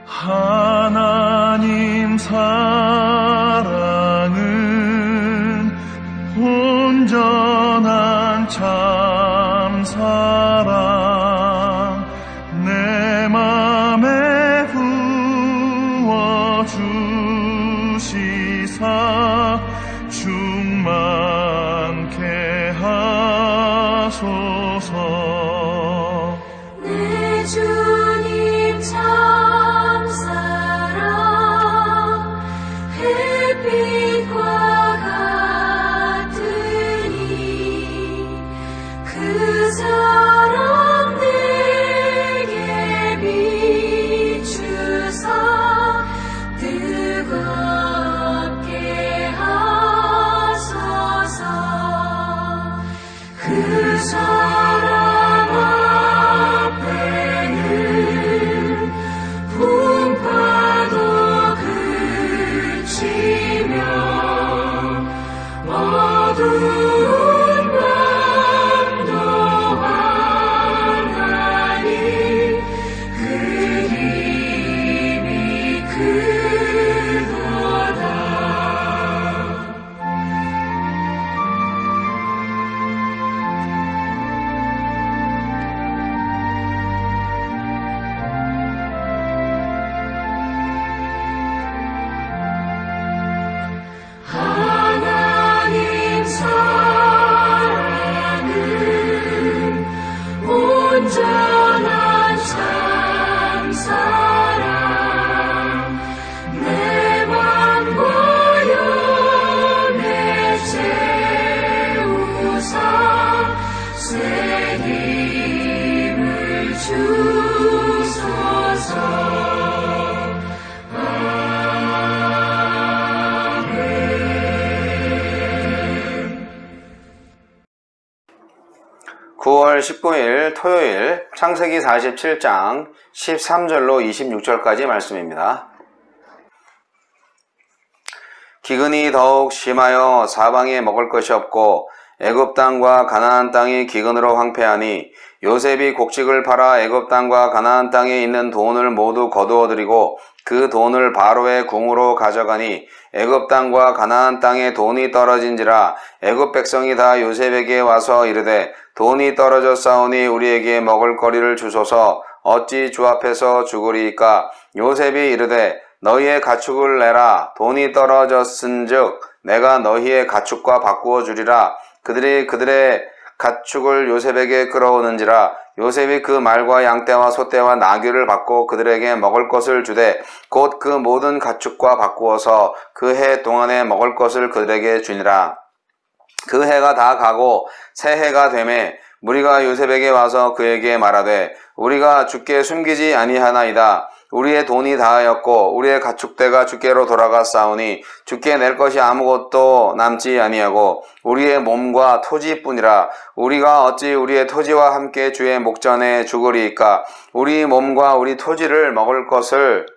하나님 사랑은 온전한 참 사랑 내 맘에 부어주시사 충만케 하소서. 내 주님 참사랑 햇빛과 같으니 그 사랑 내게 비추사 뜨겁게 하소서. 그 사랑 앞에는 풍파도 그치며 어두운 밤도 환하니 그 힘이 크도다. 하나님 사랑은 온전한 참 사랑 내 맘과 영에 채우사 새 힘을 주소서. 9월 19일 토요일 창세기 47장 13절로 26절까지 말씀입니다. 기근이 더욱 심하여 사방에 먹을 것이 없고 애굽 땅과 가나안 땅이 기근으로 황폐하니 요셉이 곡식을 팔아 애굽 땅과 가나안 땅에 있는 돈을 모두 거두어들이고 그 돈을 바로의 궁으로 가져가니 애굽 땅과 가나안 땅에 돈이 떨어진지라 애굽 백성이 다 요셉에게 와서 이르되 돈이 떨어졌사오니 우리에게 먹을 거리를 주소서. 어찌 주 앞에서 죽으리이까? 요셉이 이르되 너희의 가축을 내라. 돈이 떨어졌은즉 내가 너희의 가축과 바꾸어 주리라. 그들이 그들의 가축을 요셉에게 끌어오는지라. 요셉이 그 말과 양떼와 소떼와 나귀를 받고 그들에게 먹을 것을 주되 곧 그 모든 가축과 바꾸어서 그 해 동안에 먹을 것을 그들에게 주니라. 그 해가 다 가고 새 해가 되매 무리가 요셉에게 와서 그에게 말하되 우리가 주께 숨기지 아니하나이다. 우리의 돈이 다하였고 우리의 가축대가 주께로 돌아갔사오니 주께 낼 것이 아무것도 남지 아니하고 우리의 몸과 토지뿐이라. 우리가 어찌 우리의 토지와 함께 주의 목전에 죽으리이까? 우리 몸과 우리 토지를 먹을 것을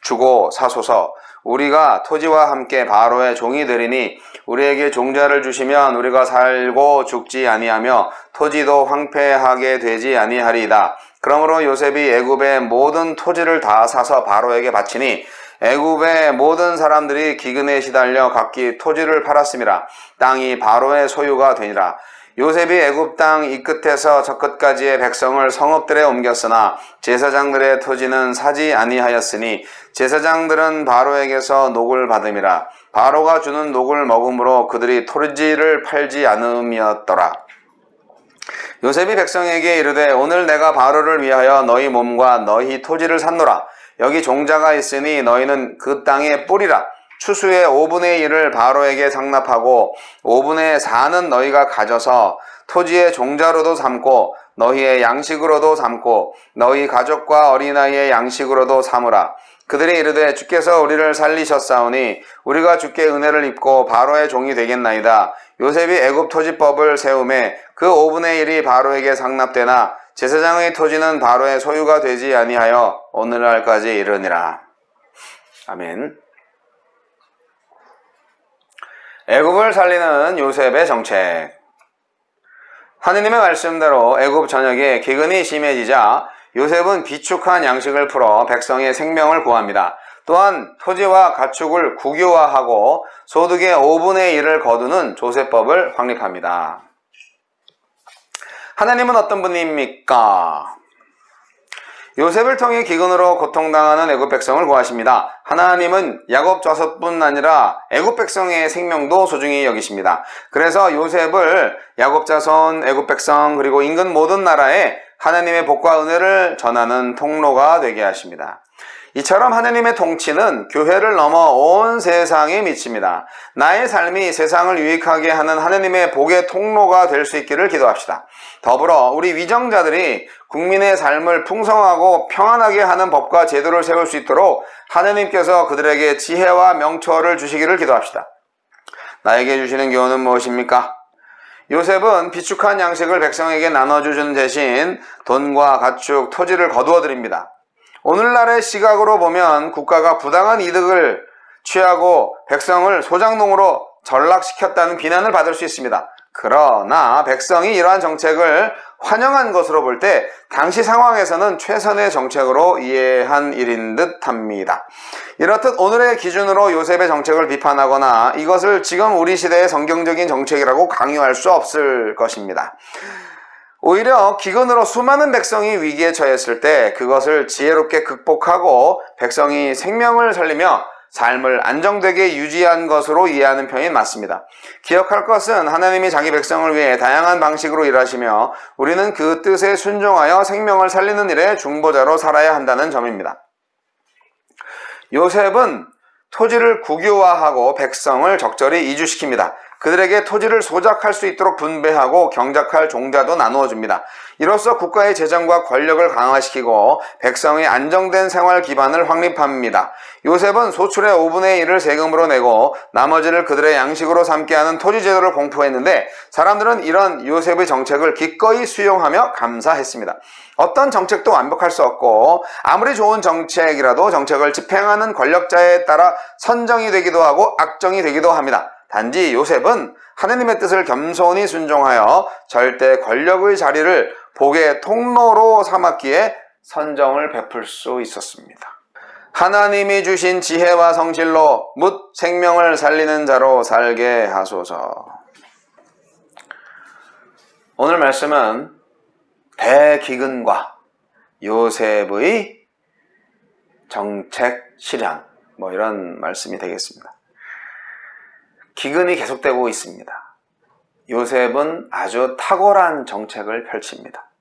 주고 사소서. 우리가 토지와 함께 바로의 종이 되리니 우리에게 종자를 주시면 우리가 살고 죽지 아니하며 토지도 황폐하게 되지 아니하리이다. 그러므로 요셉이 애굽의 모든 토지를 다 사서 바로에게 바치니 애굽의 모든 사람들이 기근에 시달려 각기 토지를 팔았음이라. 땅이 바로의 소유가 되니라. 요셉이 애굽 땅 이 끝에서 저 끝까지의 백성을 성읍들에 옮겼으나 제사장들의 토지는 사지 아니하였으니 제사장들은 바로에게서 녹을 받음이라. 바로가 주는 녹을 먹음으로 그들이 토지를 팔지 않음이었더라. 요셉이 백성에게 이르되 오늘 내가 바로를 위하여 너희 몸과 너희 토지를 샀노라. 여기 종자가 있으니 너희는 그 땅의 뿌리라. 추수의 5분의 1을 바로에게 상납하고 5분의 4는 너희가 가져서 토지의 종자로도 삼고 너희의 양식으로도 삼고 너희 가족과 어린아이의 양식으로도 삼으라. 그들이 이르되 주께서 우리를 살리셨사오니 우리가 주께 은혜를 입고 바로의 종이 되겠나이다. 요셉이 애굽 토지법을 세우매 그 5분의 1이 바로에게 상납되나 제사장의 토지는 바로의 소유가 되지 아니하여 오늘날까지 이르니라. 아멘. 애굽을 살리는 요셉의 정책. 하느님의 말씀대로 애굽 전역에 기근이 심해지자 요셉은 비축한 양식을 풀어 백성의 생명을 구합니다. 또한 토지와 가축을 국유화하고 소득의 5분의 1을 거두는 조세법을 확립합니다. 하나님은 어떤 분입니까? 요셉을 통해 기근으로 고통당하는 애굽 백성을 구하십니다. 하나님은 야곱 자손뿐 아니라 애굽 백성의 생명도 소중히 여기십니다. 그래서 요셉을 야곱 자손, 애굽 백성, 그리고 인근 모든 나라에 하나님의 복과 은혜를 전하는 통로가 되게 하십니다. 이처럼 하나님의 통치는 교회를 넘어 온 세상에 미칩니다. 나의 삶이 세상을 유익하게 하는 하나님의 복의 통로가 될 수 있기를 기도합시다. 더불어 우리 위정자들이 국민의 삶을 풍성하고 평안하게 하는 법과 제도를 세울 수 있도록 하나님께서 그들에게 지혜와 명철을 주시기를 기도합시다. 나에게 주시는 교훈은 무엇입니까? 요셉은 비축한 양식을 백성에게 나눠주는 대신 돈과 가축, 토지를 거두어 드립니다. 오늘날의 시각으로 보면 국가가 부당한 이득을 취하고 백성을 소장농으로 전락시켰다는 비난을 받을 수 있습니다. 그러나 백성이 이러한 정책을 환영한 것으로 볼 때 당시 상황에서는 최선의 정책으로 이해한 일인 듯 합니다. 이렇듯 오늘의 기준으로 요셉의 정책을 비판하거나 이것을 지금 우리 시대의 성경적인 정책이라고 강요할 수 없을 것입니다. 오히려 기근으로 수많은 백성이 위기에 처했을 때 그것을 지혜롭게 극복하고 백성이 생명을 살리며 삶을 안정되게 유지한 것으로 이해하는 편이 맞습니다. 기억할 것은 하나님이 자기 백성을 위해 다양한 방식으로 일하시며 우리는 그 뜻에 순종하여 생명을 살리는 일에 중보자로 살아야 한다는 점입니다. 요셉은 토지를 국유화하고 백성을 적절히 이주시킵니다. 그들에게 토지를 소작할 수 있도록 분배하고 경작할 종자도 나누어 줍니다. 이로써 국가의 재정과 권력을 강화시키고 백성의 안정된 생활 기반을 확립합니다. 요셉은 소출의 5분의 1을 세금으로 내고 나머지를 그들의 양식으로 삼게 하는 토지 제도를 공포했는데 사람들은 이런 요셉의 정책을 기꺼이 수용하며 감사했습니다. 어떤 정책도 완벽할 수 없고 아무리 좋은 정책이라도 정책을 집행하는 권력자에 따라 선정이 되기도 하고 악정이 되기도 합니다. 단지 요셉은 하나님의 뜻을 겸손히 순종하여 절대 권력의 자리를 복의 통로로 삼았기에 선정을 베풀 수 있었습니다. 하나님이 주신 지혜와 성실로 묻 생명을 살리는 자로 살게 하소서. 오늘 말씀은 대기근과 요셉의 정책 실현, 이런 말씀이 되겠습니다. 기근이 계속되고 있습니다. 요셉은 아주 탁월한 정책을 펼칩니다.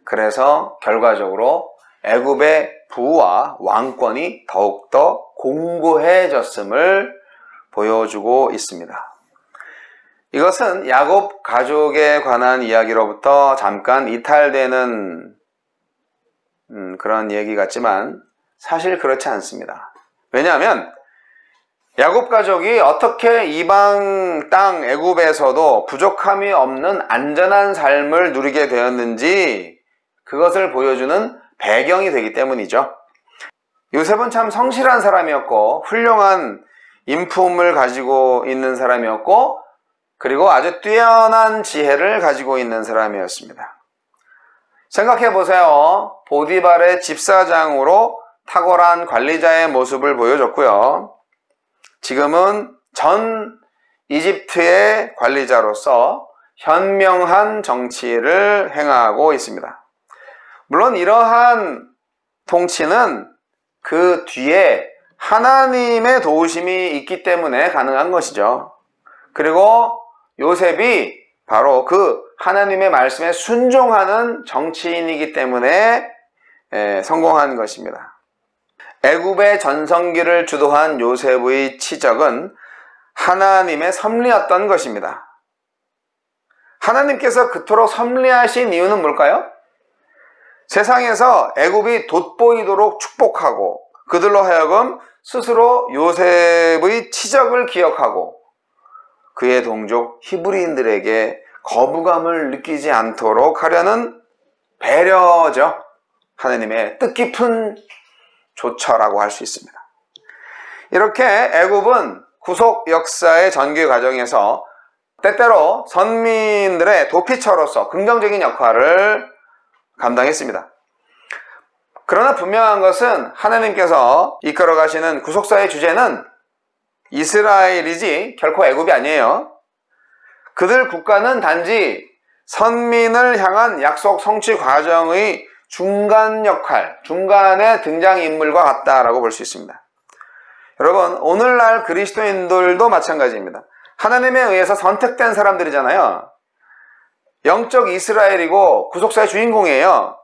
그래서 결과적으로 애굽의 부와 왕권이 더욱더 공고해졌음을 보여주고 있습니다. 이것은 야곱 가족에 관한 이야기로부터 잠깐 이탈되는 그런 얘기 같지만 사실 그렇지 않습니다. 왜냐하면 야곱 가족이 어떻게 이방 땅 애굽에서도 부족함이 없는 안전한 삶을 누리게 되었는지 그것을 보여주는 배경이 되기 때문이죠. 요셉은 참 성실한 사람이었고 훌륭한 인품을 가지고 있는 사람이었고 그리고 아주 뛰어난 지혜를 가지고 있는 사람이었습니다. 생각해 보세요. 보디발의 집사장으로 탁월한 관리자의 모습을 보여줬고요. 지금은 전 이집트의 관리자로서 현명한 정치를 행하고 있습니다. 물론 이러한 통치는 그 뒤에 하나님의 도우심이 있기 때문에 가능한 것이죠. 그리고 요셉이 바로 그 하나님의 말씀에 순종하는 정치인이기 때문에 성공한 것입니다. 애굽의 전성기를 주도한 요셉의 치적은 하나님의 섭리였던 것입니다. 하나님께서 그토록 섭리하신 이유는 뭘까요? 세상에서 애굽이 돋보이도록 축복하고 그들로 하여금 스스로 요셉의 치적을 기억하고 그의 동족 히브리인들에게 거부감을 느끼지 않도록 하려는 배려죠. 하나님의 뜻깊은 조처라고 할 수 있습니다. 이렇게 애굽은 구속 역사의 전개 과정에서 때때로 선민들의 도피처로서 긍정적인 역할을 감당했습니다. 그러나 분명한 것은 하나님께서 이끌어 가시는 구속사의 주제는 이스라엘이지 결코 애굽이 아니에요. 그들 국가는 단지 선민을 향한 약속 성취 과정의 중간 역할, 중간의 등장인물과 같다라고 볼 수 있습니다. 여러분, 오늘날 그리스도인들도 마찬가지입니다. 하나님에 의해서 선택된 사람들이잖아요. 영적 이스라엘이고 구속사의 주인공이에요.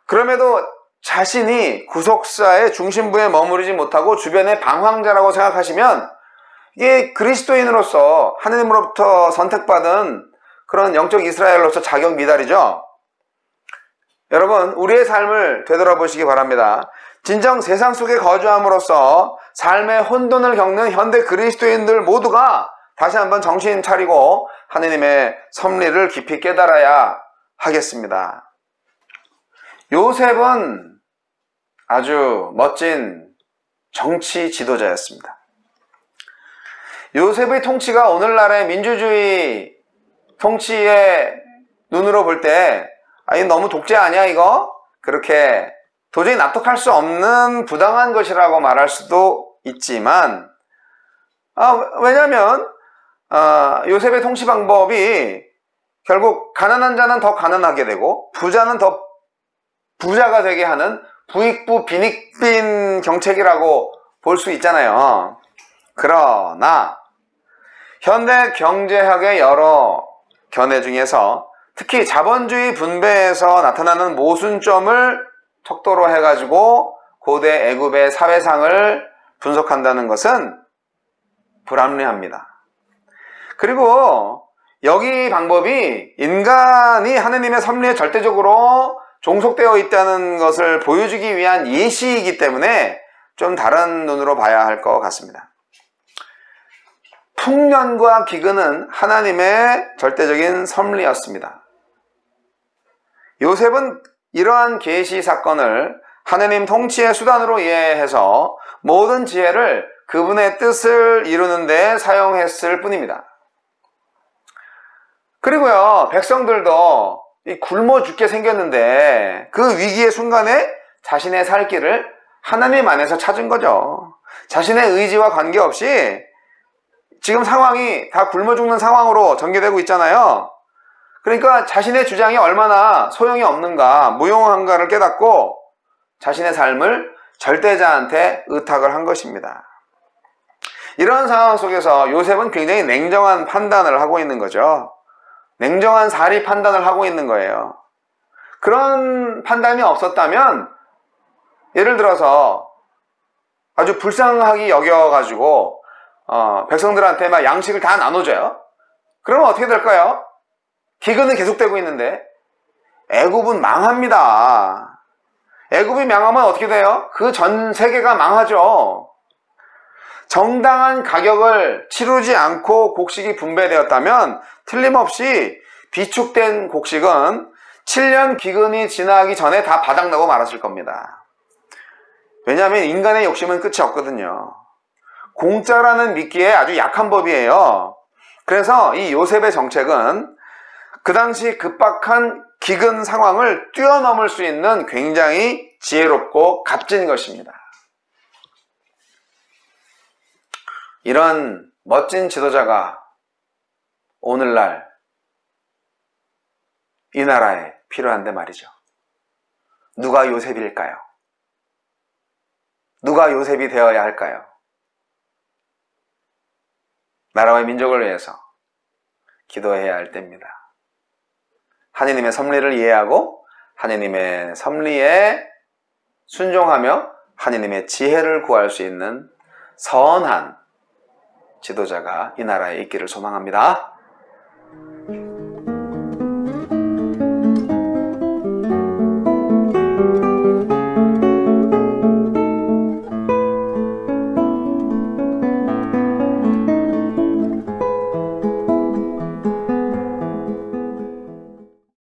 그럼에도 자신이 구속사의 중심부에 머무르지 못하고 주변의 방황자라고 생각하시면 이게 그리스도인으로서 하나님으로부터 선택받은 그런 영적 이스라엘로서 자격 미달이죠. 여러분, 우리의 삶을 되돌아보시기 바랍니다. 진정 세상 속에 거주함으로써 삶의 혼돈을 겪는 현대 그리스도인들 모두가 다시 한번 정신 차리고 하나님의 섭리를 깊이 깨달아야 하겠습니다. 요셉은 아주 멋진 정치 지도자였습니다. 요셉의 통치가 오늘날의 민주주의 통치의 눈으로 볼 때 아니 너무 독재 아니야 이거? 그렇게 도저히 납득할 수 없는 부당한 것이라고 말할 수도 있지만 왜냐하면 요셉의 통치 방법이 결국 가난한 자는 더 가난하게 되고 부자는 더 부자가 되게 하는 부익부 빈익빈 정책이라고 볼 수 있잖아요. 그러나 현대 경제학의 여러 견해 중에서 특히 자본주의 분배에서 나타나는 모순점을 척도로 해가지고 고대 애굽의 사회상을 분석한다는 것은 불합리합니다. 그리고 여기 방법이 인간이 하느님의 섭리에 절대적으로 종속되어 있다는 것을 보여주기 위한 예시이기 때문에 좀 다른 눈으로 봐야 할 것 같습니다. 풍년과 기근은 하나님의 절대적인 섭리였습니다. 요셉은 이러한 계시 사건을 하나님 통치의 수단으로 이해해서 모든 지혜를 그분의 뜻을 이루는 데 사용했을 뿐입니다. 그리고요, 백성들도 굶어 죽게 생겼는데 그 위기의 순간에 자신의 살 길을 하나님 안에서 찾은 거죠. 자신의 의지와 관계없이 지금 상황이 다 굶어 죽는 상황으로 전개되고 있잖아요. 그러니까 자신의 주장이 얼마나 소용이 없는가, 무용한가를 깨닫고 자신의 삶을 절대자한테 의탁을 한 것입니다. 이런 상황 속에서 요셉은 굉장히 냉정한 판단을 하고 있는 거죠. 냉정한 사리 판단을 하고 있는 거예요. 그런 판단이 없었다면 예를 들어서 아주 불쌍하게 여겨가지고 백성들한테 막 양식을 다 나눠줘요. 그러면 어떻게 될까요? 기근은 계속되고 있는데 애굽은 망합니다. 애굽이 망하면 어떻게 돼요? 그 전 세계가 망하죠. 정당한 가격을 치르지 않고 곡식이 분배되었다면 틀림없이 비축된 곡식은 7년 기근이 지나기 전에 다 바닥나고 말았을 겁니다. 왜냐하면 인간의 욕심은 끝이 없거든요. 공짜라는 믿기에 아주 약한 법이에요. 그래서 이 요셉의 정책은 그 당시 급박한 기근 상황을 뛰어넘을 수 있는 굉장히 지혜롭고 값진 것입니다. 이런 멋진 지도자가 오늘날 이 나라에 필요한데 말이죠. 누가 요셉일까요? 누가 요셉이 되어야 할까요? 나라와 민족을 위해서 기도해야 할 때입니다. 하느님의 섭리를 이해하고 하느님의 섭리에 순종하며 하느님의 지혜를 구할 수 있는 선한 지도자가 이 나라에 있기를 소망합니다.